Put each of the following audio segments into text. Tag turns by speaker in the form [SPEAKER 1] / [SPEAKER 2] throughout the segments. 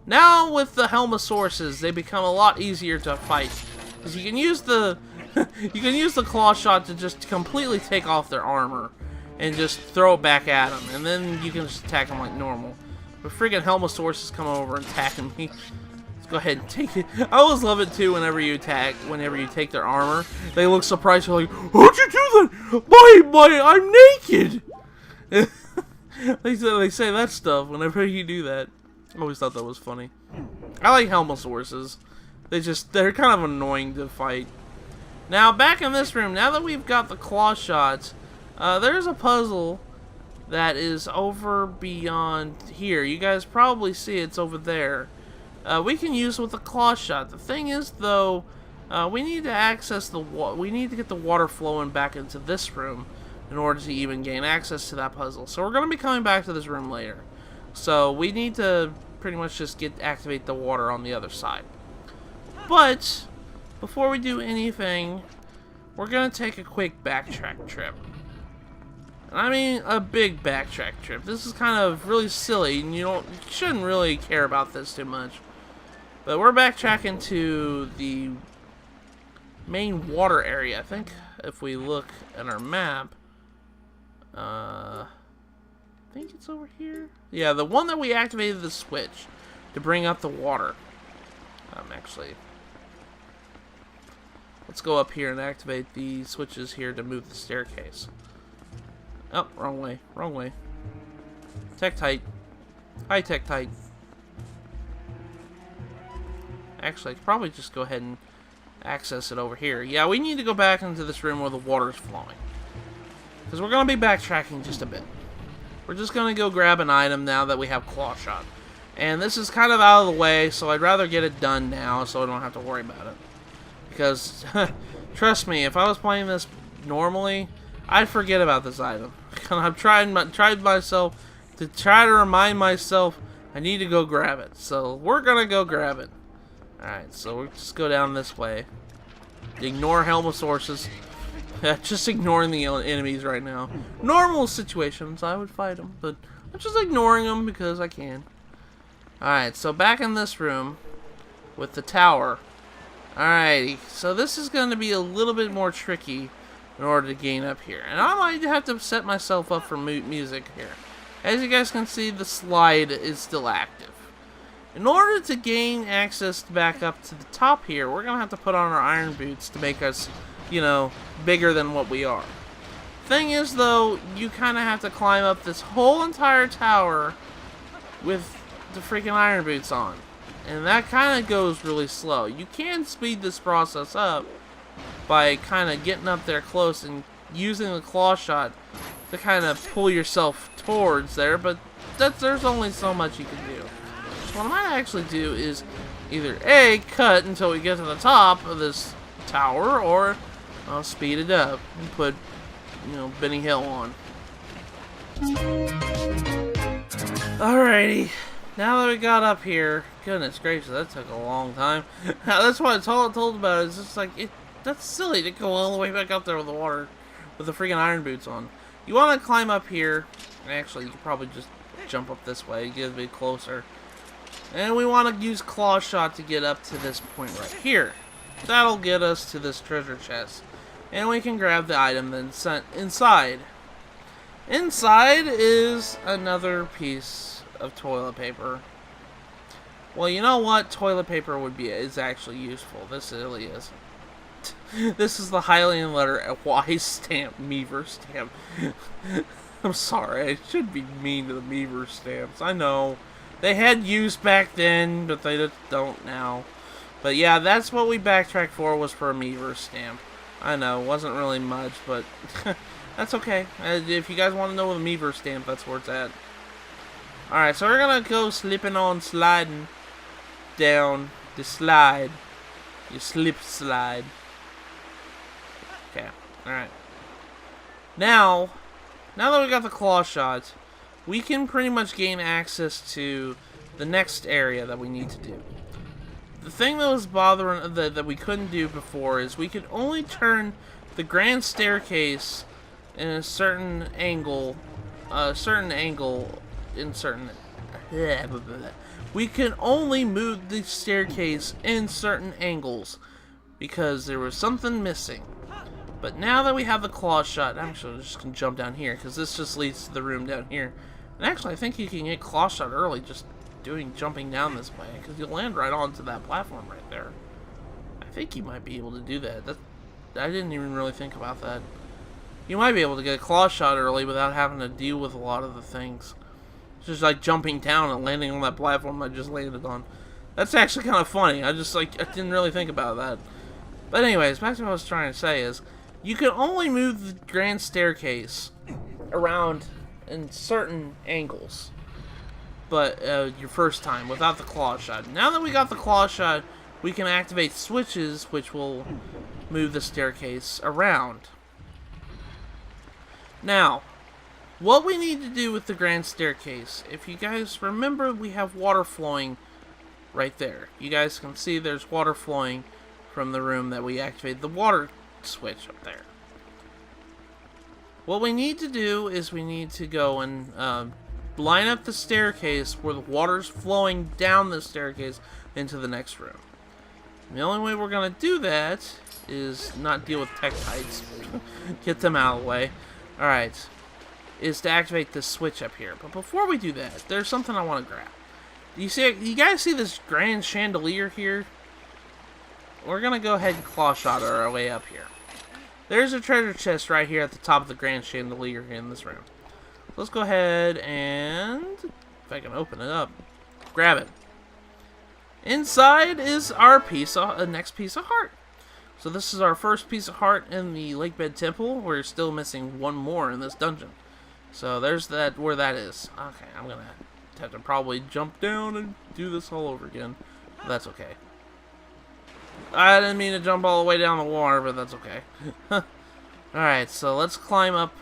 [SPEAKER 1] Now with the Helmosaurus, they become a lot easier to fight. Because you can use the you can use the claw shot to just completely take off their armor and just throw it back at them, and then you can just attack them like normal. But freaking Helmosaurus come over and attacking me. Let's go ahead and take it. I always love it too whenever you take their armor. They look surprised. They're like, "How'd you do that? I'm naked." They say that stuff whenever you do that. I always thought that was funny. I like Helmosauruses. They're kind of annoying to fight. Now back in this room, now that we've got the claw shots, there's a puzzle that is over beyond here. You guys probably see it's over there. We can use with the claw shot. The thing is, though, we need to access we need to get the water flowing back into this room in order to even gain access to that puzzle. So we're going to be coming back to this room later. So we need to pretty much just activate the water on the other side. But before we do anything, we're going to take a quick backtrack trip. I mean, a big backtrack trip. This is kind of really silly, and you shouldn't really care about this too much. But we're backtracking to the main water area. I think if we look at our map, I think it's over here. Yeah, the one that we activated the switch to bring up the water. Actually, let's go up here and activate the switches here to move the staircase. Oh, wrong way. Wrong way. Tektite. Hi, Tektite. Actually, I could probably just go ahead and access it over here. Yeah, we need to go back into this room where the water's flowing. Because we're going to be backtracking just a bit. We're just going to go grab an item now that we have Claw Shot. And this is kind of out of the way, so I'd rather get it done now so I don't have to worry about it. Because, trust me, if I was playing this normally, I'd forget about this item. I've tried myself to try to remind myself I need to go grab it. So we're gonna go grab it. Alright, so we'll just go down this way. Ignore Helmosauruses. Just ignoring the enemies right now. Normal situations, I would fight them, but I'm just ignoring them because I can. Alright, so back in this room with the tower. Alrighty, so this is going to be a little bit more tricky in order to gain up here. And I might have to set myself up for music here. As you guys can see, the slide is still active. In order to gain access back up to the top here, we're going to have to put on our iron boots to make us, you know, bigger than what we are. Thing is, though, you kind of have to climb up this whole entire tower with the freaking iron boots on. And that kind of goes really slow. You can speed this process up by kind of getting up there close and using the claw shot to kind of pull yourself towards there, but there's only so much you can do. So what I might actually do is either A, cut until we get to the top of this tower, or I'll speed it up and put, you know, Benny Hill on. Alrighty. Now that we got up here, goodness gracious, that took a long time. That's why I told about it. It's just like, that's silly to go all the way back up there with the water, with the freaking iron boots on. You want to climb up here. Actually, you could probably just jump up this way, get a bit closer. And we want to use Claw Shot to get up to this point right here. That'll get us to this treasure chest. And we can grab the item then sent inside. Inside is another piece of toilet paper. Well, you know what? Toilet paper is actually useful. This really is. This is the Hylian letter Y stamp, Meaver stamp. I'm sorry, I should be mean to the Meaver stamps. I know. They had use back then, but they just don't now. But yeah, that's what we backtracked for, was for a Meaver stamp. I know, wasn't really much, but that's okay. If you guys want to know the Meaver stamp, that's where it's at. Alright, so we're gonna go sliding down the slide. You slide. Okay, alright. Now that we got the claw shot, we can pretty much gain access to the next area that we need to do. The thing that was bothering, that we couldn't do before, is we could only turn the grand staircase in a certain angle, in certain... we can only move the staircase in certain angles because there was something missing. But now that we have the claw shot, I'm actually just going to jump down here because this just leads to the room down here. And actually, I think you can get claw shot early just jumping down this way because you'll land right onto that platform right there. I think you might be able to do that. I didn't even really think about that. You might be able to get a claw shot early without having to deal with a lot of the things. Just like jumping down and landing on that platform I just landed on. That's actually kind of funny. I didn't really think about that. But anyways, back to what I was trying to say is, you can only move the grand staircase around in certain angles. But your first time without the claw shot. Now that we got the claw shot, we can activate switches which will move the staircase around. Now, what we need to do with the grand staircase, if you guys remember, we have water flowing right there. You guys can see there's water flowing from the room that we activated the water switch up there. What we need to do is we need to go and line up the staircase where the water's flowing down the staircase into the next room. And the only way we're going to do that is not deal with Tektites. Get them out of the way. Alright. Is to activate this switch up here. But before we do that, there's something I want to grab. You guys see this grand chandelier here? We're going to go ahead and claw shot our way up here. There's a treasure chest right here at the top of the grand chandelier here in this room. Let's go ahead and, if I can open it up, grab it. Inside is our next piece of heart. So this is our first piece of heart in the Lakebed Temple. We're still missing one more in this dungeon. So there's where that is. Okay, I'm going to have to probably jump down and do this all over again. That's okay. I didn't mean to jump all the way down the water, but that's okay. Alright, so let's climb up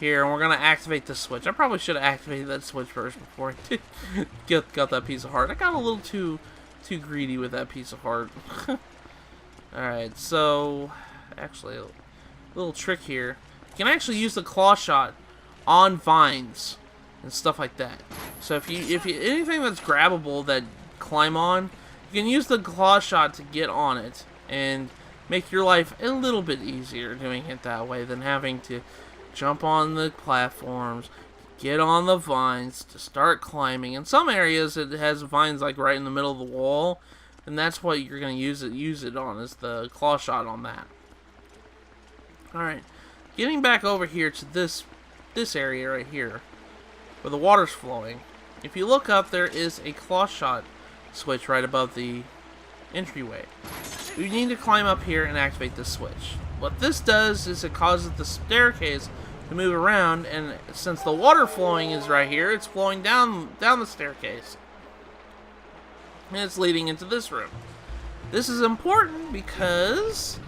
[SPEAKER 1] here, and we're going to activate the switch. I probably should have activated that switch first before I got that piece of heart. I got a little too greedy with that piece of heart. Alright, so actually a little trick here. You can actually use the claw shot on vines and stuff like that. So if you anything that's grabbable that climb on, you can use the claw shot to get on it and make your life a little bit easier doing it that way than having to jump on the platforms, get on the vines to start climbing. In some areas it has vines like right in the middle of the wall, and that's what you're going to use it on, is the claw shot on that. Alright, getting back over here to this area right here where the water's flowing. If you look up, there is a claw shot switch right above the entryway. We need to climb up here and activate this switch. What this does is it causes the staircase to move around, and since the water flowing is right here, it's flowing down the staircase. And it's leading into this room. This is important because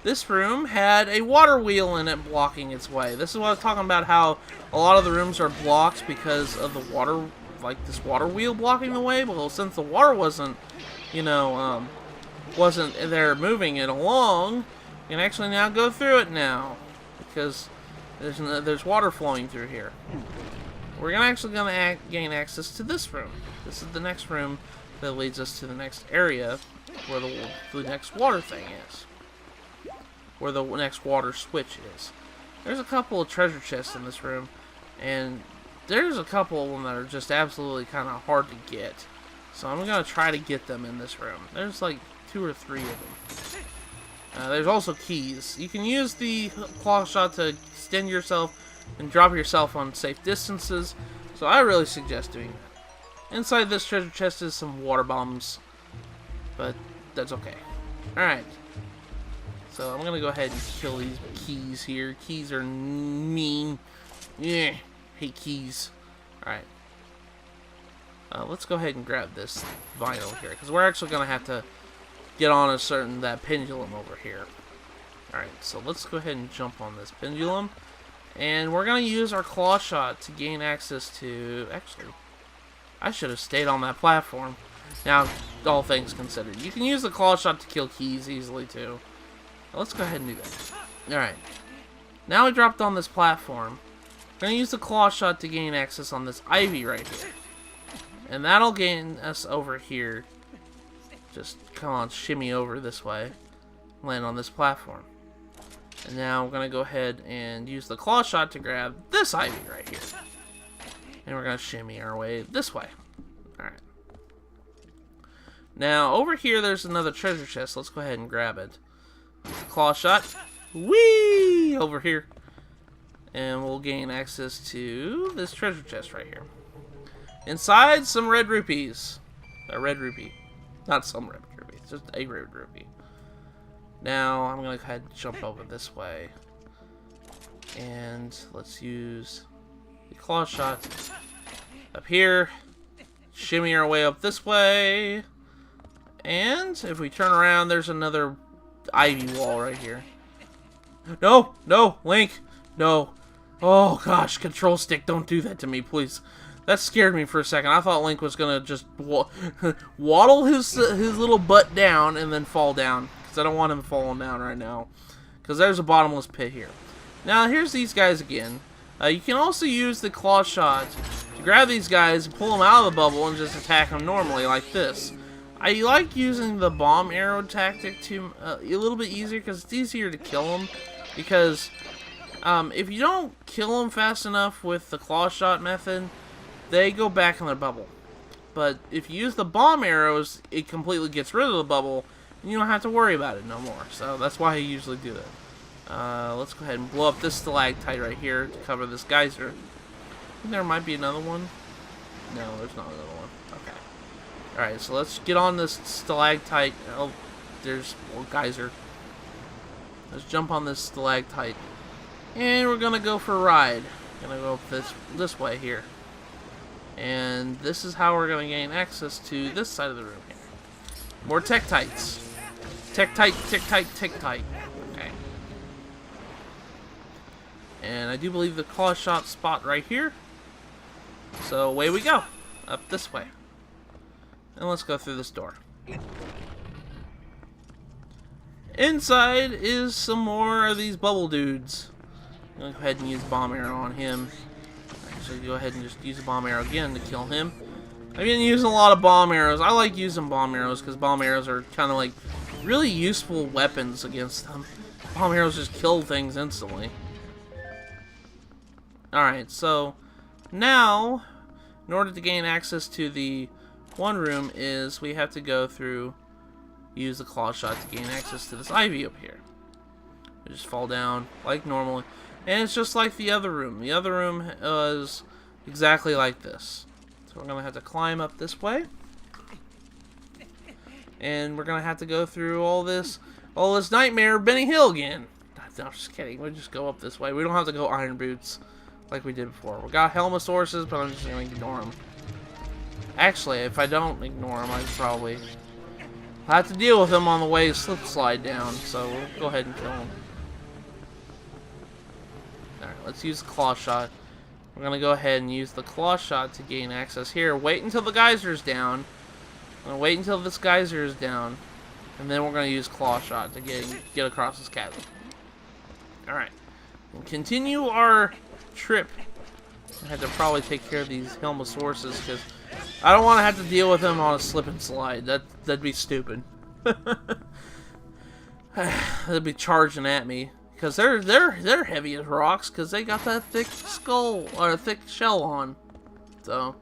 [SPEAKER 1] this room had a water wheel in it blocking its way. This is what I was talking about, how a lot of the rooms are blocked because of the water, like this water wheel blocking the way. Well, since the water wasn't there moving it along, you can actually now go through it now because there's water flowing through here. We're actually gonna gain access to this room. This is the next room that leads us to the next area where the next water thing is, where the next water switch is. There's a couple of treasure chests in this room, and there's a couple of them that are just absolutely kind of hard to get. So I'm going to try to get them in this room. There's like 2 or 3 of them. There's also keys. You can use the claw shot to extend yourself and drop yourself on safe distances, so I really suggest doing that. Inside this treasure chest is some water bombs, but that's okay. Alright. So I'm going to go ahead and kill these keys here. Keys are mean. Yeah, hate keys. Alright. Let's go ahead and grab this vinyl here, because we're actually going to have to get on that pendulum over here. Alright, so let's go ahead and jump on this pendulum. And we're going to use our claw shot to gain access to... Actually, I should have stayed on that platform. Now, all things considered. You can use the claw shot to kill keys easily, too. Let's go ahead and do that. Alright. Now we dropped on this platform. We're going to use the claw shot to gain access on this ivy right here. And that'll gain us over here. Just come on, shimmy over this way. Land on this platform. And now we're going to go ahead and use the claw shot to grab this ivy right here. And we're going to shimmy our way this way. Alright. Now, over here there's another treasure chest. Let's go ahead and grab it. Claw shot. Whee! Over here. And we'll gain access to this treasure chest right here. Inside, some red rupees. A red rupee. Not some red rupee. It's just a red rupee. Now, I'm going to go ahead and jump over this way. And let's use the claw shot up here. Shimmy our way up this way. And if we turn around, there's another ivy wall right here. No! No! Link! No! Oh gosh, control stick, don't do that to me, please. That scared me for a second. I thought Link was gonna just waddle his little butt down and then fall down. Because I don't want him falling down right now. Because there's a bottomless pit here. Now, here's these guys again. You can also use the claw shot to grab these guys and pull them out of the bubble and just attack them normally, like this. I like using the bomb arrow tactic to a little bit easier because it's easier to kill them. Because if you don't kill them fast enough with the claw shot method, they go back in their bubble. But if you use the bomb arrows, it completely gets rid of the bubble, and you don't have to worry about it no more. So that's why I usually do that. Let's go ahead and blow up this stalactite right here to cover this geyser. I think there might be another one. No, there's not another one. Okay. Alright, so let's get on this stalactite. Oh, there's more geyser. Let's jump on this stalactite. And we're gonna go for a ride. Gonna go up this way here. And this is how we're gonna gain access to this side of the room here. More Tektites. Tektite, Tektite, Tektite. Okay. And I do believe the claw shot spot right here. So away we go. Up this way. And let's go through this door. Inside is some more of these bubble dudes. I'm gonna go ahead and use bomb arrow on him. Actually, go ahead and just use a bomb arrow again to kill him. I've been using a lot of bomb arrows. I like using bomb arrows because bomb arrows are kind of like really useful weapons against them. Bomb arrows just kill things instantly. Alright, so now, in order to gain access to the one room is we have to go through, use the claw shot to gain access to this ivy up here. We just fall down like normally. And it's just like the other room. The other room is exactly like this. So we're going to have to climb up this way. And we're going to have to go through all this nightmare of Benny Hill again. No, I'm just kidding. We'll just go up this way. We don't have to go Iron Boots like we did before. We got Helmosaurus, but I'm just going to ignore them. Actually, if I don't ignore them, I probably have to deal with them on the way slip slide down. So we'll go ahead and kill them. Alright, let's use the claw shot. We're going to go ahead and use the claw shot to gain access here. Wait until the geyser's down. I'm going to wait until this geyser is down. And then we're going to use claw shot to get across this chasm. Alright. We'll continue our trip. I had to probably take care of these Helmosauruses because I don't want to have to deal with them on a slip and slide. That'd be stupid. They'd be charging at me. Because they're heavy as rocks because they got that thick skull or thick shell on. So,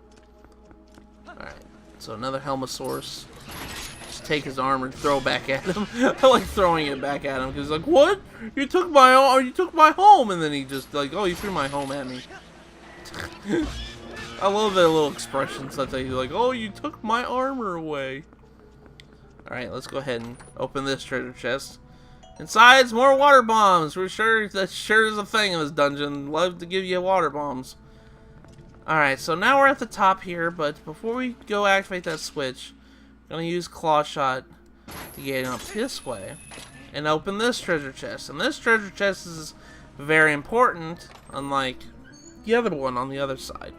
[SPEAKER 1] alright. So another Helmosaurus. Just take his armor and throw back at him. I like throwing it back at him because he's like, "What? You took my home?" And then he just like, "Oh, you threw my home at me." I love their little expressions that they like. "Oh, you took my armor away." Alright, let's go ahead and open this treasure chest. Inside's more water bombs. We're sure that sure is a thing in this dungeon. Love to give you water bombs. Alright, so now we're at the top here, but before we go activate that switch, I'm gonna use claw shot to get up this way and open this treasure chest. And this treasure chest is very important, unlike the other one on the other side.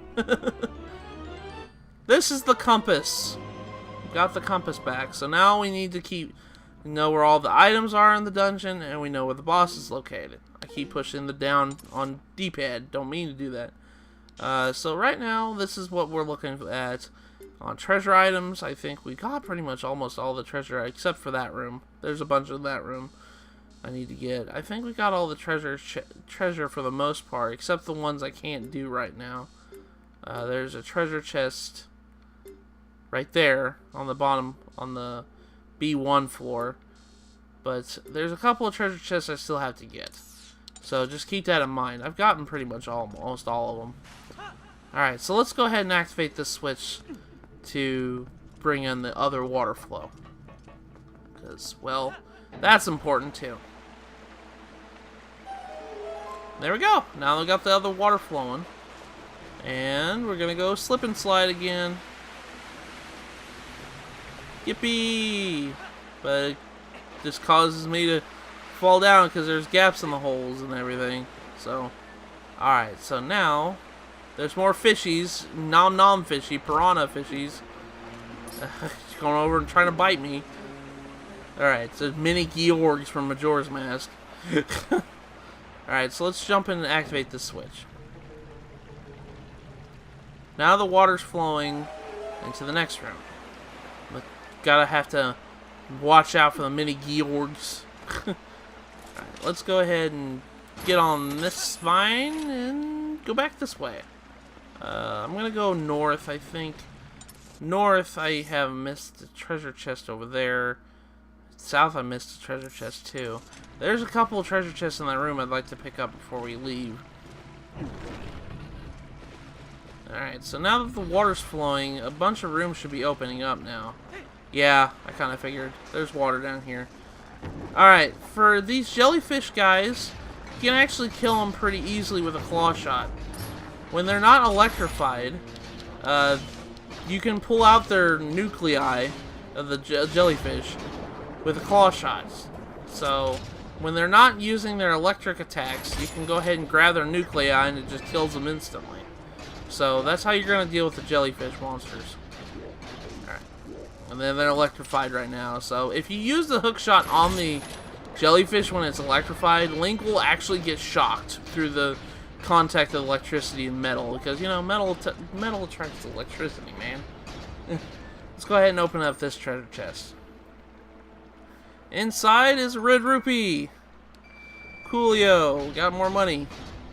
[SPEAKER 1] This is the compass. We got the compass back, so now we need to know where all the items are in the dungeon, and we know where the boss is located. I keep pushing the down on D-pad. Don't mean to do that. So right now, this is what we're looking at. On treasure items, I think we got pretty much almost all the treasure except for that room. There's a bunch of that room I need to get. I think we got all the treasure for the most part, except the ones I can't do right now. There's a treasure chest right there on the bottom, on the B1 floor. But there's a couple of treasure chests I still have to get. So just keep that in mind. I've gotten pretty much almost all of them. Alright, so let's go ahead and activate this switch to bring in the other water flow. Because, well, that's important too. There we go. Now we got the other water flowing. And we're going to go slip and slide again. Yippee! But it just causes me to fall down because there's gaps in the holes and everything. So, alright, so now there's more fishies, nom fishy, piranha fishies, going over and trying to bite me. Alright, so mini Georgs from Majora's Mask. Alright, so let's jump in and activate this switch. Now the water's flowing into the next room. But gotta have to watch out for the mini Georgs. Alright, let's go ahead and get on this vine and go back this way. I'm gonna go north, I think. North, I have missed the treasure chest over there. South, I missed the treasure chest too. There's a couple of treasure chests in that room I'd like to pick up before we leave. Alright, so now that the water's flowing, a bunch of rooms should be opening up now. Yeah, I kind of figured. There's water down here. Alright, for these jellyfish guys, you can actually kill them pretty easily with a claw shot. When they're not electrified, you can pull out their nuclei of the jellyfish with a claw shot. So, when they're not using their electric attacks, you can go ahead and grab their nuclei and it just kills them instantly. So, that's how you're going to deal with the jellyfish monsters. Alright. And then they're electrified right now. So, if you use the hook shot on the jellyfish when it's electrified, Link will actually get shocked through the contact of electricity and metal, because, you know, metal attracts electricity, man. Let's go ahead and open up this treasure chest. Inside is a red rupee. Coolio. Got more money.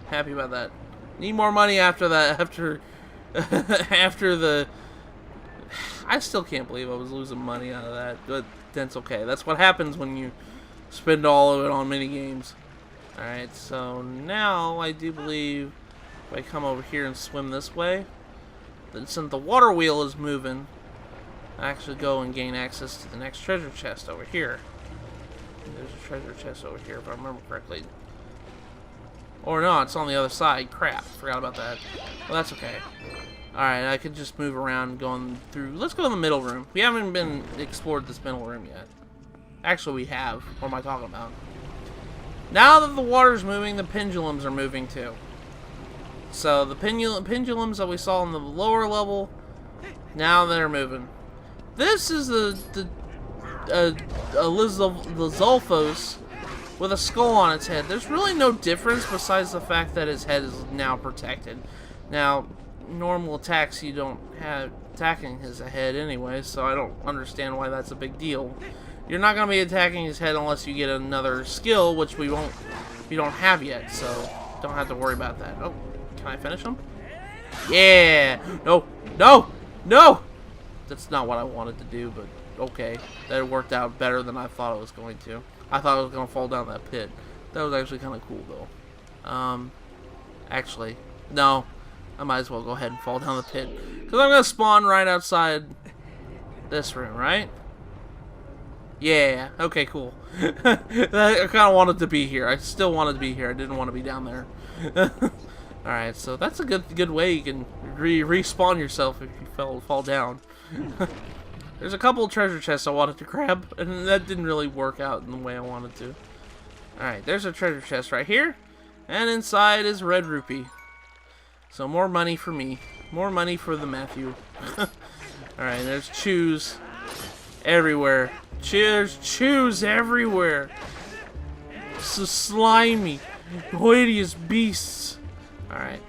[SPEAKER 1] Happy about that. Need more money after that. After the... I still can't believe I was losing money out of that, but that's okay. That's what happens when you spend all of it on mini games. Alright, so now I do believe if I come over here and swim this way, then since the water wheel is moving, I actually go and gain access to the next treasure chest over here. There's a treasure chest over here if I remember correctly. Or no, it's on the other side. Crap, forgot about that. Well, that's okay. Alright, I could just move around going through. Let's go in the middle room. We haven't been explored this middle room yet. Actually, we have. What am I talking about? Now that the water's moving, the pendulums are moving too. So the pendulums that we saw in the lower level, now they're moving. This is the Lizalfos with a skull on its head. There's really no difference besides the fact that his head is now protected. Now, normal attacks you don't have attacking his head anyway, so I don't understand why that's a big deal. You're not going to be attacking his head unless you get another skill, which we don't have yet, so don't have to worry about that. Oh, can I finish him? Yeah! No! No! No! That's not what I wanted to do, but okay. That worked out better than I thought it was going to. I thought I was going to fall down that pit. That was actually kind of cool, though. Actually, no. I might as well go ahead and fall down the pit. Because I'm going to spawn right outside this room, right? Yeah, okay, cool. I kind of wanted to be here. I still wanted to be here. I didn't want to be down there. Alright, so that's a good way you can respawn yourself if you fall down. There's a couple of treasure chests I wanted to grab, and that didn't really work out in the way I wanted to. Alright, there's a treasure chest right here, and inside is red rupee. So more money for me. More money for the Matthew. Alright, there's chews everywhere. Chews everywhere. So slimy, hideous beasts. Alright.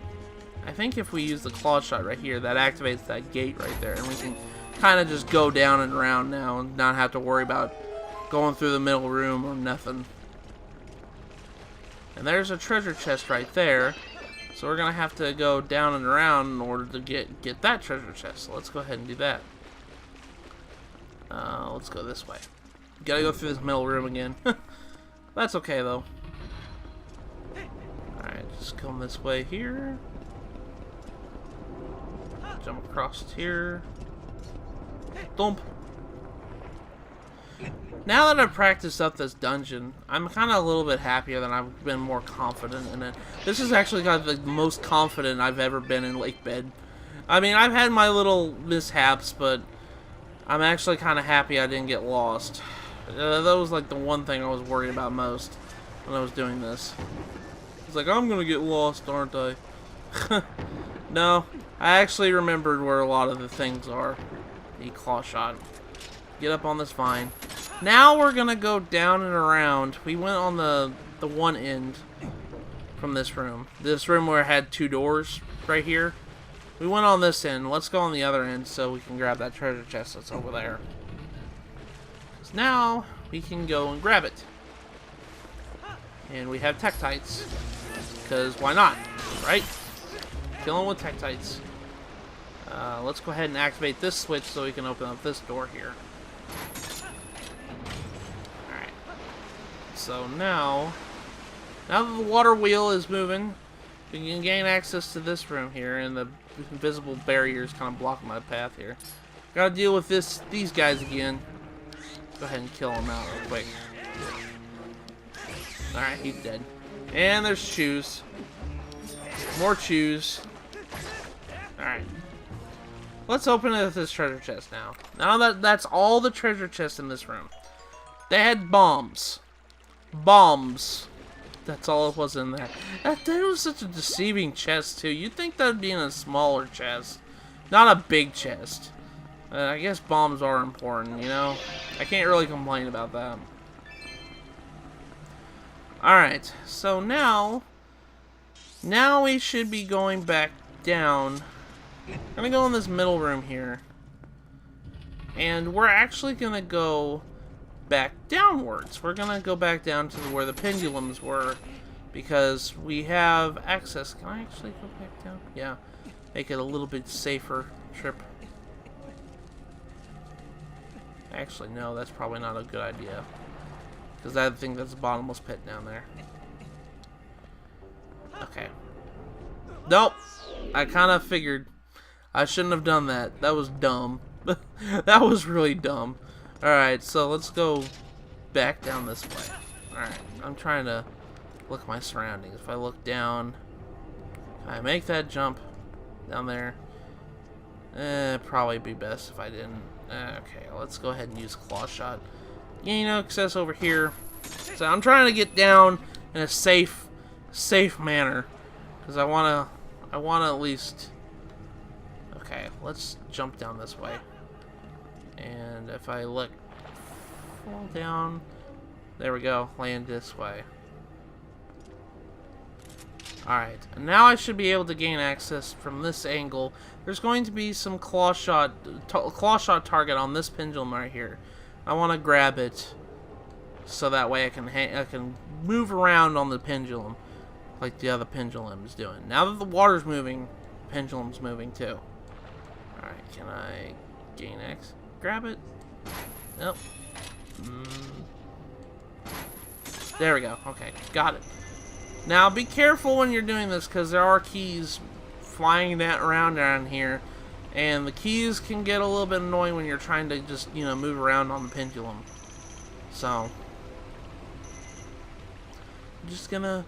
[SPEAKER 1] I think if we use the claw shot right here, that activates that gate right there, and we can kind of just go down and around now and not have to worry about going through the middle room or nothing. And there's a treasure chest right there, so we're gonna have to go down and around in order to get that treasure chest. So let's go ahead and do that. Let's go this way. Gotta go through this middle room again. That's okay though. Alright, just come this way here. Jump across here. Thump. Now that I've practiced up this dungeon, I'm kind of a little bit happier than I've been more confident in it. This is actually kind of the most confident I've ever been in Lakebed. I mean, I've had my little mishaps, but I'm actually kind of happy I didn't get lost. That was like the one thing I was worried about most when I was doing this. It's like, I'm gonna get lost, aren't I? No, I actually remembered where a lot of the things are. The claw shot. Get up on this vine. Now we're gonna go down and around. We went on the one end from this room. This room where it had two doors right here. We went on this end. Let's go on the other end so we can grab that treasure chest that's over there. So now we can go and grab it. And we have Tektites. Because why not? Right? Killing with Tektites. Let's go ahead and activate this switch so we can open up this door here. Alright. So now that the water wheel is moving, we can gain access to this room here, and the invisible barriers kind of blocking my path here. Gotta deal with these guys again. Go ahead and kill them out real quick. Alright, he's dead. And there's shoes. More shoes. Alright. Let's open this treasure chest now. Now that's all the treasure chests in this room. They had bombs. Bombs. That's all it was in there. That was such a deceiving chest, too. You'd think that would be in a smaller chest. Not a big chest. I guess bombs are important, you know? I can't really complain about that. Alright, so now we should be going back down. I'm gonna go in this middle room here. And we're actually gonna go back downwards. We're gonna go back down to where the pendulums were, because we have access. Can I actually go back down? Yeah. Make it a little bit safer trip. Actually, no, that's probably not a good idea, because I think that's a bottomless pit down there. Okay. Nope. I kind of figured I shouldn't have done that. That was dumb. That was really dumb. Alright, so let's go back down this way. Alright, I'm trying to look at my surroundings. If I look down, can I make that jump down there? Probably be best if I didn't. Okay, let's go ahead and use claw shot. Gain access over here. So I'm trying to get down in a safe manner, because I wanna at least. Okay, let's jump down this way. And if I fall down, there we go, land this way. Alright, and now I should be able to gain access from this angle. There's going to be some claw shot target on this pendulum right here. I want to grab it so that way I can move around on the pendulum like the other pendulum is doing. Now that the water's moving, the pendulum's moving too. Alright, can I gain X? Grab it? Nope. There we go. Okay, got it. Now be careful when you're doing this, because there are keys flying around down here, and the keys can get a little bit annoying when you're trying to just, you know, move around on the pendulum. So, I'm just gonna,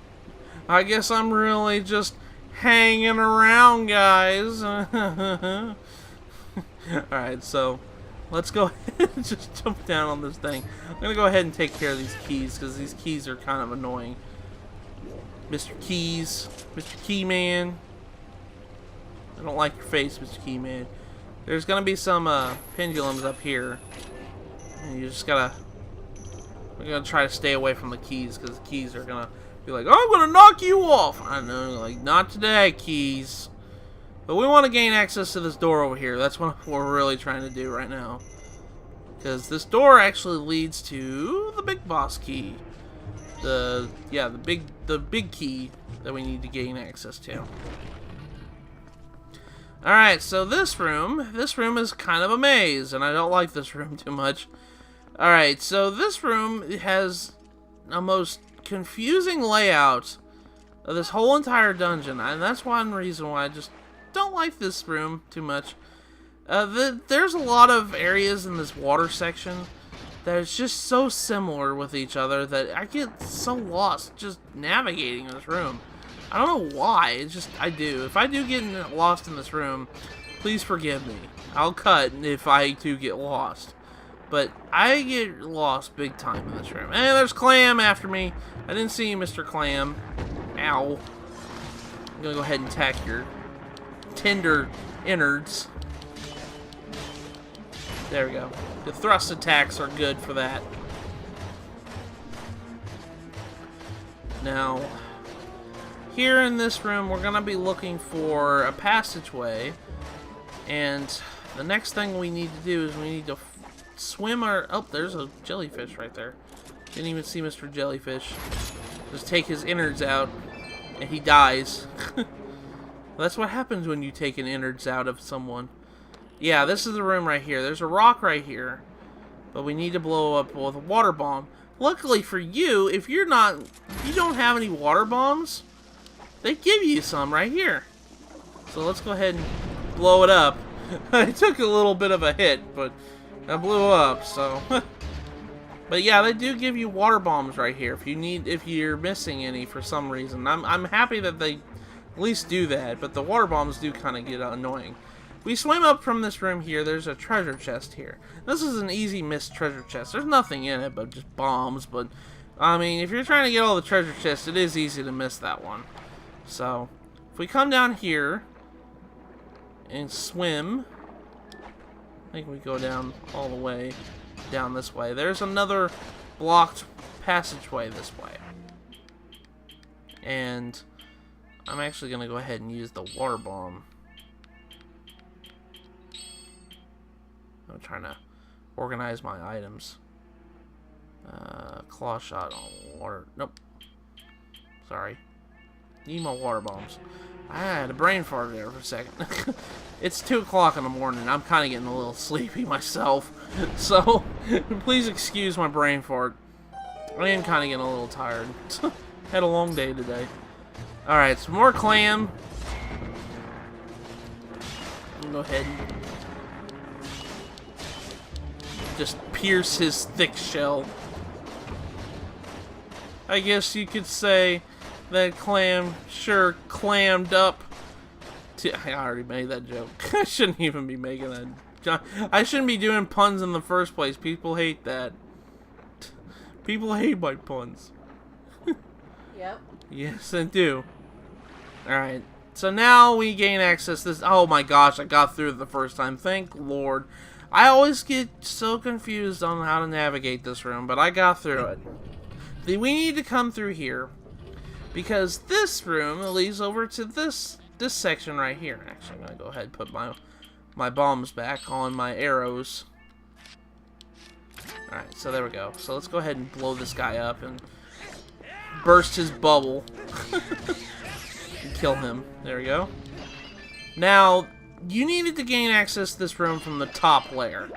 [SPEAKER 1] I guess I'm really just hanging around, guys. Alright, so let's go ahead and just jump down on this thing. I'm gonna go ahead and take care of these keys, because these keys are kind of annoying. Mr. Keys, Mr. Keyman. I don't like your face, Mr. Keyman. There's gonna be some pendulums up here, and you just gotta. We're gonna try to stay away from the keys, because the keys are gonna be like, "Oh, I'm gonna knock you off." I don't know, like, not today, keys. But we want to gain access to this door over here. That's what we're really trying to do right now. Because this door actually leads to the big boss key. The big key that we need to gain access to. Alright, so this room is kind of a maze, and I don't like this room too much. Alright, so this room has a most confusing layout of this whole entire dungeon, and that's one reason why I just don't like this room too much. There's a lot of areas in this water section that is just so similar with each other that I get so lost just navigating this room. I don't know why, it's just, I do. If I do get lost in this room, please forgive me. I'll cut if I do get lost. But I get lost big time in this room. And there's Clam after me. I didn't see you, Mr. Clam. Ow. I'm gonna go ahead and attack your tender innards. There we go. The thrust attacks are good for that. Now, here in this room, we're gonna be looking for a passageway. And the next thing we need to do is we need to swim our... Oh, there's a jellyfish right there. Didn't even see Mr. Jellyfish. Just take his innards out, and he dies. That's what happens when you take an innards out of someone. Yeah, this is the room right here. There's a rock right here, but we need to blow up with a water bomb. Luckily for you, if you don't have any water bombs, they give you some right here. So let's go ahead and blow it up. I took a little bit of a hit, but I blew up, so. But yeah, they do give you water bombs right here if you're missing any for some reason. I'm happy that they at least do that, but the water bombs do kind of get annoying. We swim up from this room here. There's a treasure chest here. This is an easy missed treasure chest. There's nothing in it but just bombs, but I mean, if you're trying to get all the treasure chests, it is easy to miss that one. So, if we come down here and swim, I think we go down all the way down this way. There's another blocked passageway this way. And I'm actually going to go ahead and use the water bomb. I'm trying to organize my items. Claw shot on water. Nope. Sorry. Need my water bombs. I had a brain fart there for a second. It's 2 o'clock in the morning. I'm kind of getting a little sleepy myself. So, please excuse my brain fart. I am kind of getting a little tired. Had a long day today. Alright, some more Clam. Go ahead and just pierce his thick shell. I guess you could say that Clam sure clammed up. I already made that joke. I shouldn't even be making that. I shouldn't be doing puns in the first place. People hate that. People hate my puns.
[SPEAKER 2] Yep.
[SPEAKER 1] Yes, they do. Alright. So now we gain access to this. Oh my gosh, I got through it the first time. Thank Lord. I always get so confused on how to navigate this room, but I got through it. We need to come through here, because this room leads over to this section right here. Actually, I'm going to go ahead and put my bombs back on my arrows. Alright, so there we go. So let's go ahead and blow this guy up and burst his bubble. And kill him. There we go. Now, you needed to gain access to this room from the top layer.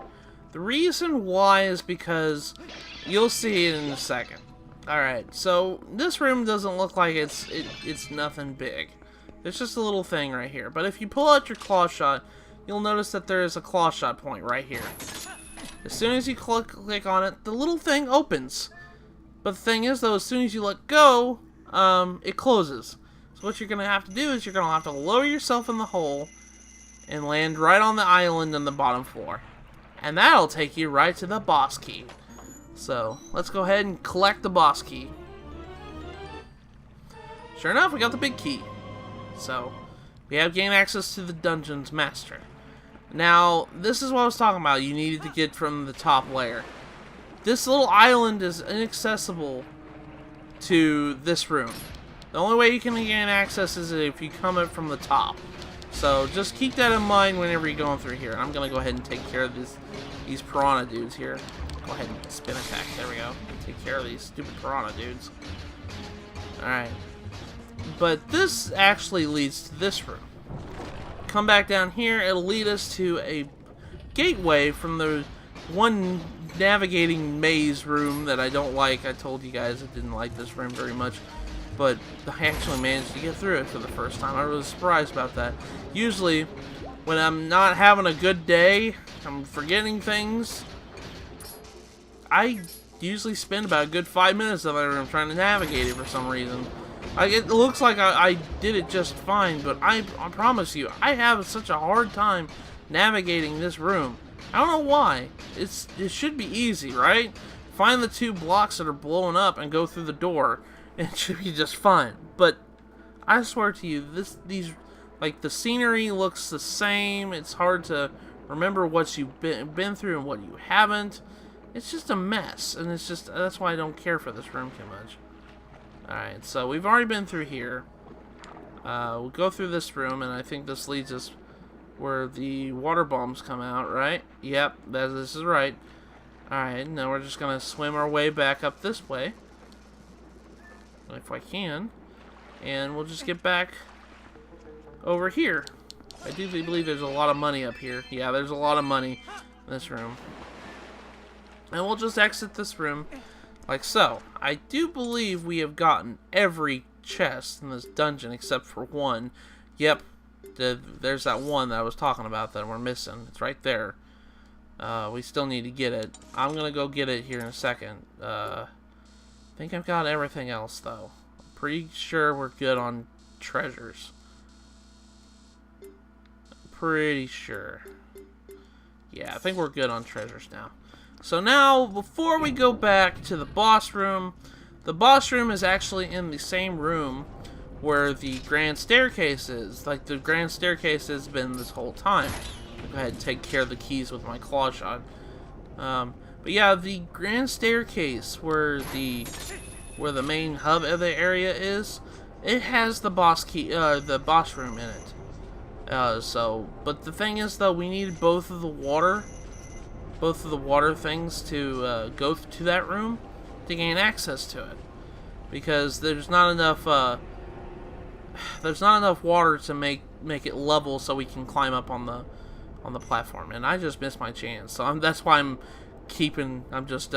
[SPEAKER 1] The reason why is because you'll see it in a second. Alright, so this room doesn't look like it's nothing big. It's just a little thing right here. But if you pull out your claw shot, you'll notice that there is a claw shot point right here. As soon as you click on it, the little thing opens. But the thing is, though, as soon as you let go, it closes. So what you're going to have to do is you're going to have to lower yourself in the hole and land right on the island on the bottom floor. And that'll take you right to the boss key. So, let's go ahead and collect the boss key. Sure enough, we got the big key. So, we have gained access to the dungeon's master. Now, this is what I was talking about. You needed to get from the top layer. This little island is inaccessible to this room. The only way you can gain access is if you come up from the top. So just keep that in mind whenever you're going through here. I'm gonna go ahead and take care of these piranha dudes here. Go ahead and spin attack. There we go. Take care of these stupid piranha dudes. Alright. But this actually leads to this room. Come back down here, it'll lead us to a gateway from the one navigating maze room that I don't like. I told you guys I didn't like this room very much, but I actually managed to get through it for the first time. I was surprised about that. Usually, when I'm not having a good day, I'm forgetting things, I usually spend about a good 5 minutes of that room trying to navigate it for some reason. It looks like I did it just fine, but I promise you, I have such a hard time navigating this room. I don't know why. It should be easy, right? Find the 2 blocks that are blowing up and go through the door, and it should be just fine. But I swear to you, like the scenery looks the same. It's hard to remember what you've been through and what you haven't. It's just a mess, and that's why I don't care for this room too much. Alright, so we've already been through here. We'll go through this room, and I think this leads us where the water bombs come out, right? Yep, this is right. Alright, now we're just going to swim our way back up this way. If I can. And we'll just get back over here. I do believe there's a lot of money up here. Yeah, there's a lot of money in this room. And we'll just exit this room like so. I do believe we have gotten every chest in this dungeon except for one. Yep, there's that one that I was talking about that we're missing. It's right there. We still need to get it. I'm going to go get it here in a second. I think I've got everything else, though. I'm pretty sure we're good on treasures. Pretty sure. Yeah, I think we're good on treasures now. So now, before we go back to the boss room is actually in the same room where the grand staircase is. Like, the grand staircase has been this whole time. I'll go ahead and take care of the keys with my claw shot. But yeah, the grand staircase where the main hub of the area is, it has the boss key, the boss room in it. But the thing is, though, we need both of the water things to go to that room to gain access to it, because there's not enough water to make it level so we can climb up on the platform, and I just missed my chance. So that's why I'm just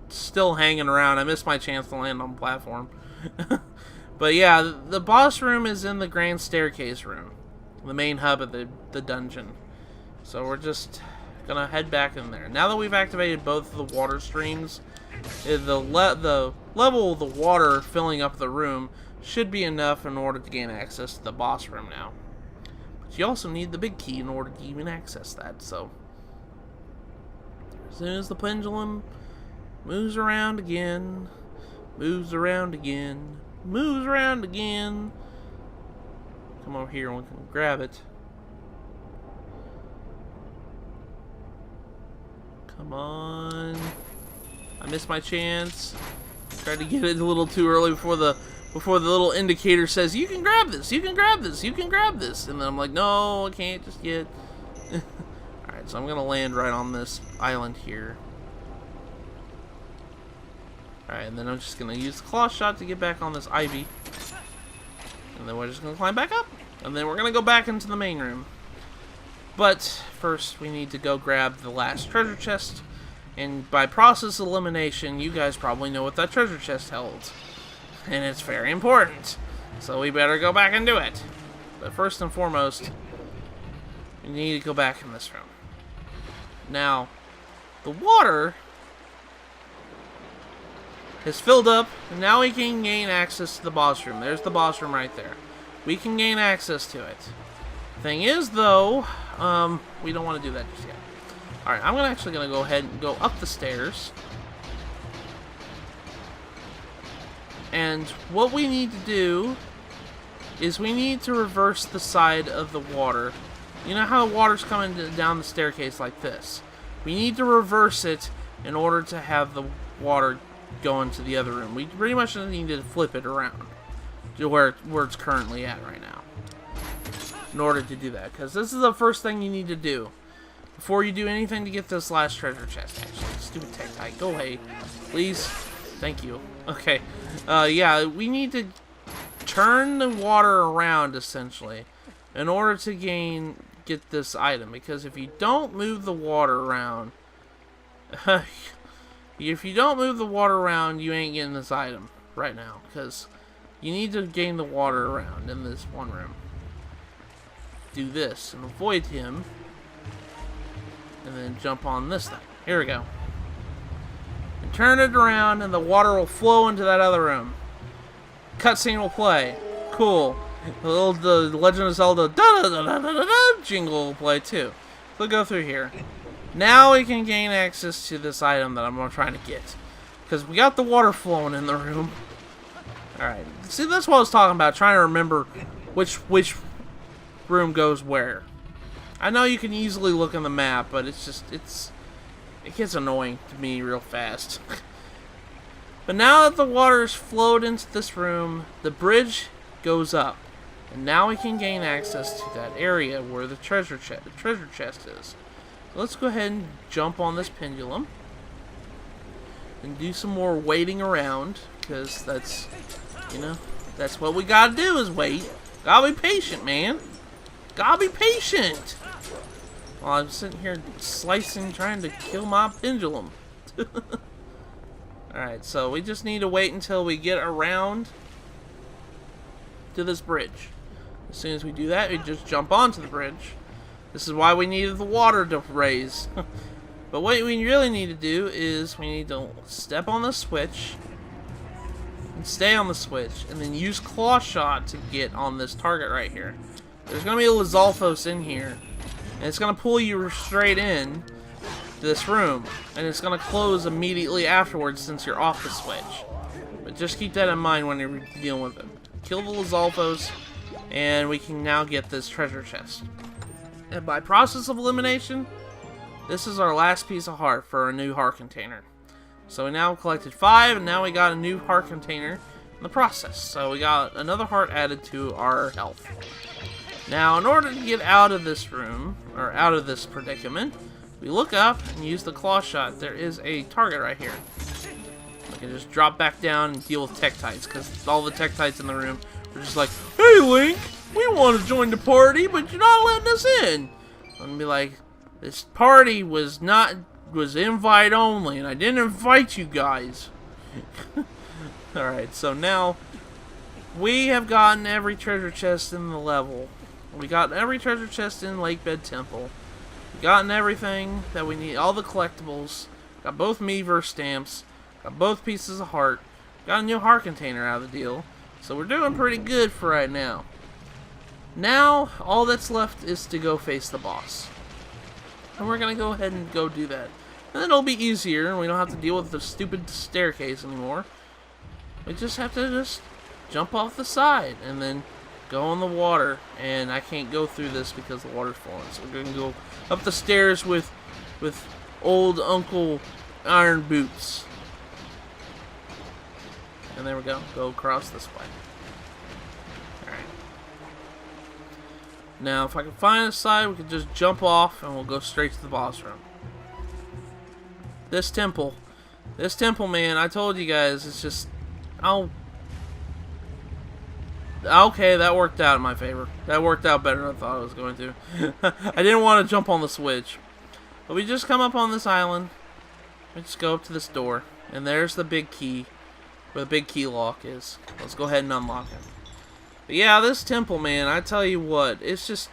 [SPEAKER 1] still hanging around. I missed my chance to land on the platform. But yeah, the boss room is in the grand staircase room, the main hub of the dungeon. So we're just gonna head back in there. Now that we've activated both of the water streams, the level of the water filling up the room should be enough in order to gain access to the boss room now. But you also need the big key in order to even access that. So as soon as the pendulum moves around again, moves around again, moves around again, come over here and we can grab it. Come on. I missed my chance. Tried to get it a little too early before the little indicator says, you can grab this, you can grab this, you can grab this. And then I'm like, no, I can't just yet. Alright, so I'm going to land right on this island here. Alright, and then I'm just going to use the claw shot to get back on this ivy. And then we're just going to climb back up. And then we're going to go back into the main room. But first, we need to go grab the last treasure chest. And by process of elimination, you guys probably know what that treasure chest holds. And it's very important. So we better go back and do it. But first and foremost, we need to go back in this room. Now, the water has filled up, and now we can gain access to the boss room. There's the boss room right there. We can gain access to it. Thing is, though, we don't want to do that just yet. Alright, I'm actually going to go ahead and go up the stairs. And what we need to do is we need to reverse the side of the water. You know how the water's coming down the staircase like this? We need to reverse it in order to have the water go into the other room. We pretty much need to flip it around to where it's currently at right now. in order to do that. Because this is the first thing you need to do before you do anything to get this last treasure chest. Actually, stupid Tektite, go away, please. Thank you. Okay. Yeah, we need to turn the water around essentially in order to get this item. Because if you don't move the water around, if you don't move the water around, you ain't getting this item right now. Because you need to gain the water around in this one room. Do this and avoid him. And then jump on this thing. Here we go. And turn it around and the water will flow into that other room. Cutscene will play. Cool. The Legend of Zelda jingle will play too. So we'll go through here. Now we can gain access to this item that I'm trying to get. Because we got the water flowing in the room. Alright. See, that's what I was talking about. Trying to remember which room goes where. I know you can easily look on the map, but it's just, it gets annoying to me real fast. But now that the water's flowed into this room, the bridge goes up. And now we can gain access to that area where the treasure chest is. So let's go ahead and jump on this pendulum. And do some more waiting around. Because that's, you know, that's what we gotta do is wait. Gotta be patient, man. Gotta be patient. While I'm sitting here slicing, trying to kill my pendulum. Alright, so we just need to wait until we get around to this bridge. As soon as we do that, we just jump onto the bridge. This is why we needed the water to raise. But what we really need to do is we need to step on the switch and stay on the switch, and then use claw shot to get on this target right here. There's going to be a Lizalfos in here, and it's going to pull you straight in to this room, and it's going to close immediately afterwards since you're off the switch. But just keep that in mind when you're dealing with it. Kill the Lizalfos, and we can now get this treasure chest. And by process of elimination, this is our last piece of heart for a new heart container. So we now collected 5, and now we got a new heart container in the process. So we got another heart added to our health. Now, in order to get out of this room, or out of this predicament, we look up and use the claw shot. There is a target right here. We can just drop back down and deal with Tektites, because all the Tektites in the room are just like, "Hey Link, we want to join the party, but you're not letting us in." And be like, "This party was invite only, and I didn't invite you guys." Alright, so now we have gotten every treasure chest in the level. We got every treasure chest in Lakebed Temple. We gotten everything that we need, all the collectibles. Got both Meaver stamps. Got both pieces of heart. Got a new heart container out of the deal. So we're doing pretty good for right now. Now, all that's left is to go face the boss. And we're going to go ahead and go do that. And then it'll be easier, and we don't have to deal with the stupid staircase anymore. We just have to jump off the side, and then go in the water. And I can't go through this because the water's falling. So we're going to go up the stairs with old Uncle Iron Boots. And there we go. Go across this way. Alright. Now, if I can find a side, we can just jump off and we'll go straight to the boss room. This temple, man, I told you guys, it's just, okay, that worked out in my favor. That worked out better than I thought it was going to. I didn't want to jump on the switch. But we just come up on this island. We just go up to this door. And there's the big key, where the big key lock is. Let's go ahead and unlock it. But yeah, this temple, man, I tell you what, it's just,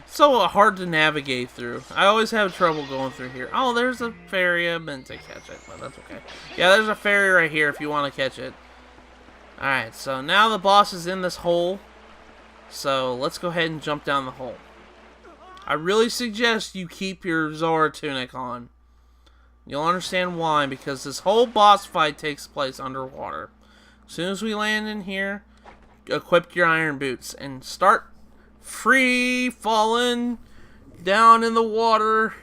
[SPEAKER 1] so hard to navigate through. I always have trouble going through here. Oh, there's a fairy. I meant to catch it, but that's okay. Yeah, there's a fairy right here if you want to catch it. Alright, so now the boss is in this hole. So let's go ahead and jump down the hole. I really suggest you keep your Zora tunic on. You'll understand why, because this whole boss fight takes place underwater. As soon as we land in here, equip your iron boots and start free falling down in the water.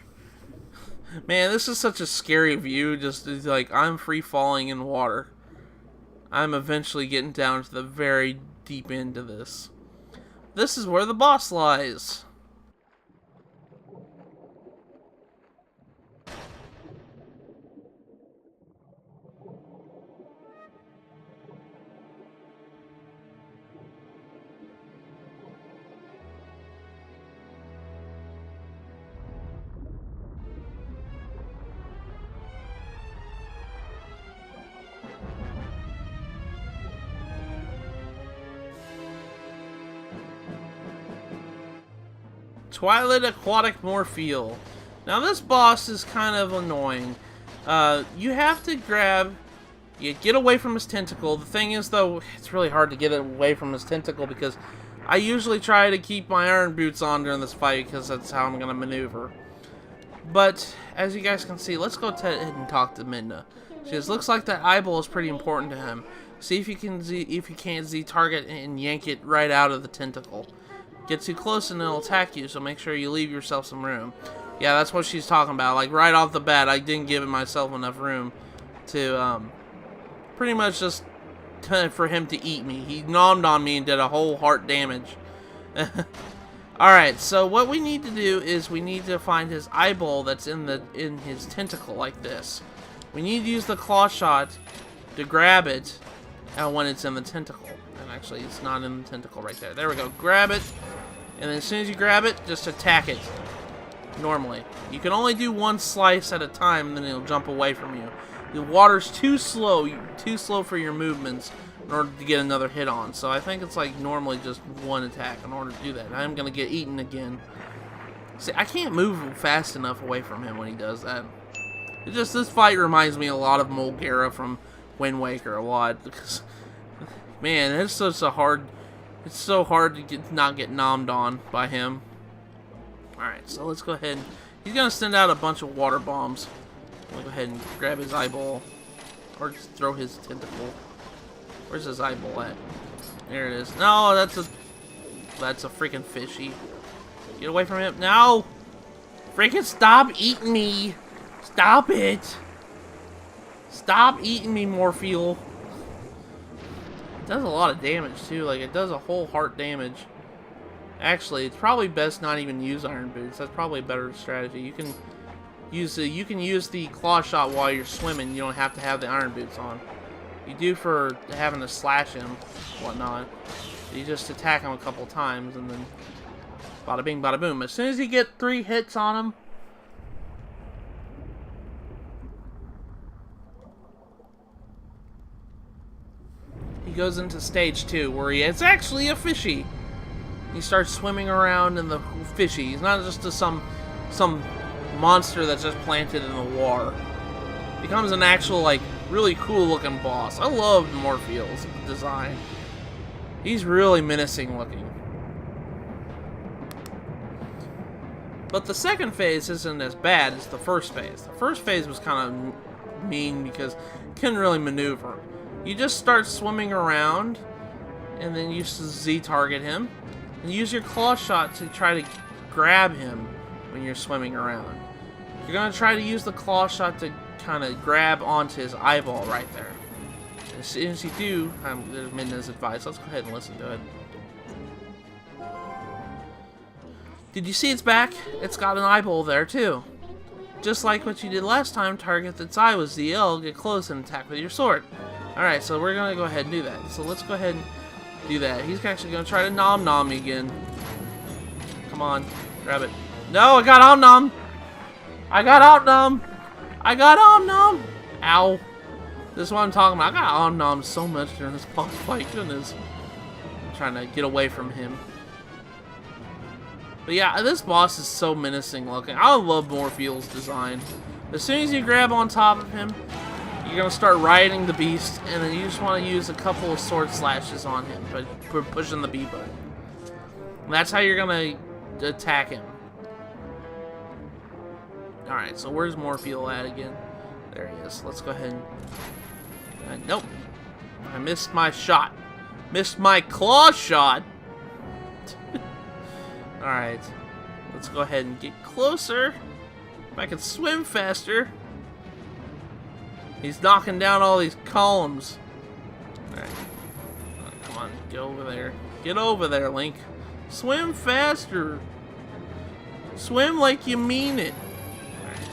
[SPEAKER 1] Man, this is such a scary view. Just like I'm free falling in water. I'm eventually getting down to the very deep end of this. this is where the boss lies. Twilit Aquatic Morpheel. Now this boss is kind of annoying. You have to get away from his tentacle. The thing is though, it's really hard to get away from his tentacle because I usually try to keep my iron boots on during this fight because that's how I'm going to maneuver. But as you guys can see, let's go ahead and talk to Midna. She says, looks like that eyeball is pretty important to him. See if you can't Z target and yank it right out of the tentacle. Get too close and it'll attack you, so make sure you leave yourself some room. Yeah, that's what she's talking about. Like, right off the bat, I didn't give myself enough room to, pretty much just for him to eat me. He nommed on me and did a whole heart damage. Alright, so what we need to do is we need to find his eyeball that's in his tentacle, like this. We need to use the claw shot to grab it when it's in the tentacle. And actually, it's not in the tentacle right there. There we go. Grab it. And then as soon as you grab it, just attack it. Normally. You can only do one slice at a time, and then it'll jump away from you. The water's too slow for your movements in order to get another hit on. So I think it's like normally just one attack in order to do that. I'm going to get eaten again. See, I can't move fast enough away from him when he does that. This fight reminds me a lot of Mulgara from Wind Waker a lot, because man, it's so hard to not get nommed on by him. Alright, so let's go ahead. He's going to send out a bunch of water bombs. We'll go ahead and grab his eyeball. Or just throw his tentacle. Where's his eyeball at? There it is. No, that's a freaking fishy. Get away from him. No! Freaking stop eating me! Stop it! Stop eating me, Morpheel. It does a lot of damage too, like it does a whole heart damage. Actually, it's probably best not even use iron boots. That's probably a better strategy. You can use the claw shot while you're swimming. You don't have to have the iron boots on. You do for having to slash him, whatnot. You just attack him a couple times and then bada bing, bada boom. As soon as you get 3 hits on him, he goes into stage 2, where it's actually a fishy. He starts swimming around in the fishy. He's not just some monster that's just planted in the water. Becomes an actual, like, really cool looking boss. I love Morpheel's design. He's really menacing looking. But the second phase isn't as bad as the first phase. The first phase was kind of mean because you couldn't really maneuver. You just start swimming around, and then you Z-target him, and use your claw shot to try to grab him when you're swimming around. You're going to try to use the claw shot to kind of grab onto his eyeball right there. As soon as you do, there's Midna's advice. Let's go ahead and listen to it. Did you see its back? It's got an eyeball there too. Just like what you did last time, target its eye with ZL, get close and attack with your sword. Alright, so we're going to go ahead and do that. So let's go ahead and do that. He's actually going to try to nom me again. Come on, grab it. No, I got nom. I got nom. I got nom. Ow. This is what I'm talking about. I got nom so much during this boss fight. Goodness. I'm trying to get away from him. But yeah, this boss is so menacing looking. I love Morpheel's design. As soon as you grab on top of him, you're going to start riding the beast, and then you just want to use a couple of sword slashes on him, but we're pushing the B button. And that's how you're going to attack him. Alright, so where's Morpheel at again? There he is. Let's go ahead and... nope. I missed my shot. Missed my claw shot. Alright. Let's go ahead and get closer. If I can swim faster. He's knocking down all these columns. Alright. Come on, get over there. Get over there, Link. Swim faster. Swim like you mean it.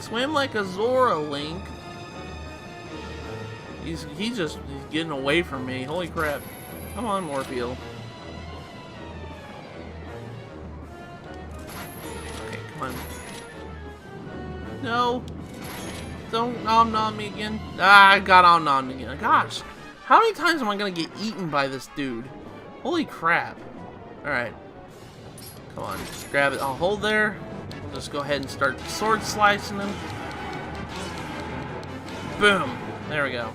[SPEAKER 1] Swim like a Zora, Link. He's getting away from me. Holy crap. Come on, Morpheel. Okay, come on. No. Don't nom me again. Ah, I got nom again. Gosh. How many times am I gonna get eaten by this dude? Holy crap. Alright. Come on, just grab it. I'll hold there. We'll just go ahead and start sword slicing him. Boom. There we go.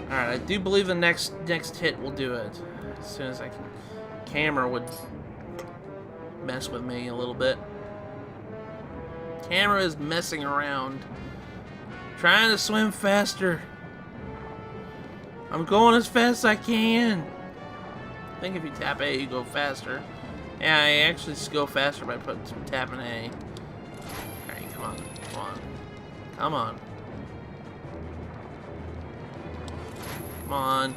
[SPEAKER 1] Alright, I do believe the next hit will do it. As soon as I can. Camera would mess with me a little bit. Camera is messing around. Trying to swim faster. I'm going as fast as I can. I think if you tap A, you go faster. Yeah, I actually go faster by tapping A. Alright, come on. Come on. Come on. Come on.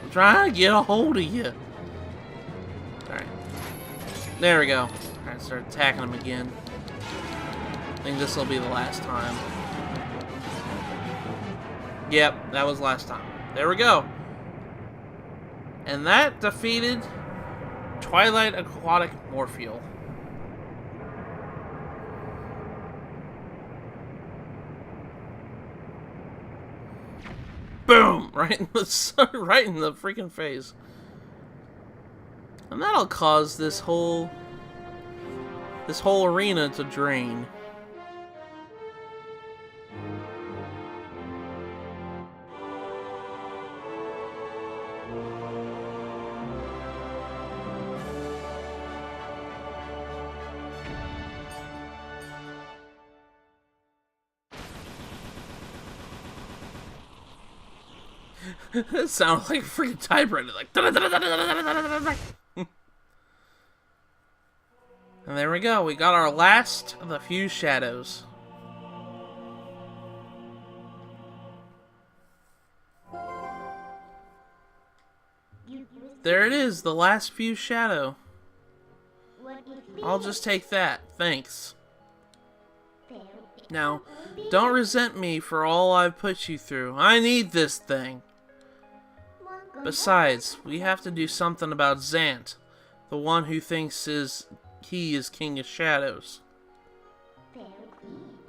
[SPEAKER 1] I'm trying to get a hold of you. Alright. There we go. Alright, start attacking him again. I think this will be the last time. Yep, that was last time. There we go. And that defeated Twilight Aquatic Morpheel. Boom! Right in the freaking face. And that'll cause this whole arena to drain. It sounds like a freaking typewriter, like. And there we go. We got our last of the few shadows. There it is, the last few shadow. I'll just take that. Thanks. Now, don't resent me for all I've put you through. I need this thing. Besides, we have to do something about Zant, the one who thinks he is King of Shadows.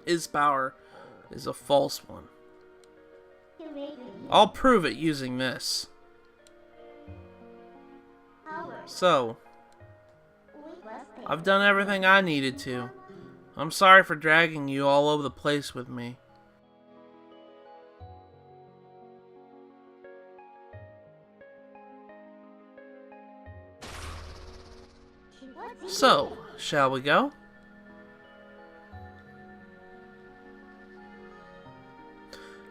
[SPEAKER 1] His power is a false one. I'll prove it using this. So, I've done everything I needed to. I'm sorry for dragging you all over the place with me. So, shall we go?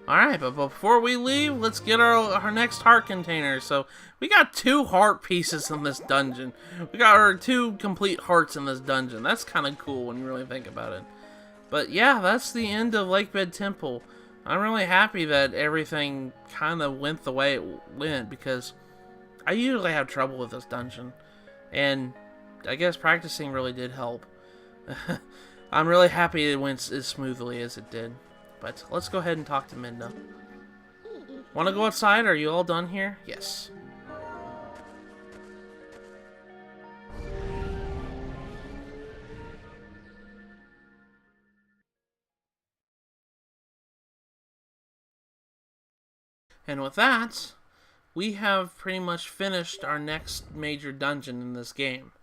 [SPEAKER 1] Alright, but before we leave, let's get our next heart container. So, we got 2 heart pieces in this dungeon. We got our 2 complete hearts in this dungeon. That's kind of cool when you really think about it. But yeah, that's the end of Lakebed Temple. I'm really happy that everything kind of went the way it went, because I usually have trouble with this dungeon. And I guess practicing really did help. I'm really happy it went as smoothly as it did. But let's go ahead and talk to Midna. Want to go outside? Are you all done here? Yes. And with that, we have pretty much finished our next major dungeon in this game.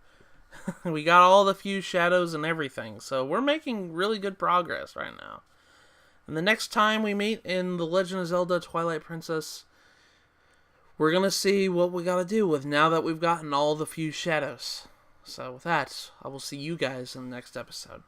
[SPEAKER 1] We got all the few shadows and everything, so we're making really good progress right now. And the next time we meet in The Legend of Zelda Twilight Princess, we're going to see what we got to do with now that we've gotten all the few shadows. So with that, I will see you guys in the next episode.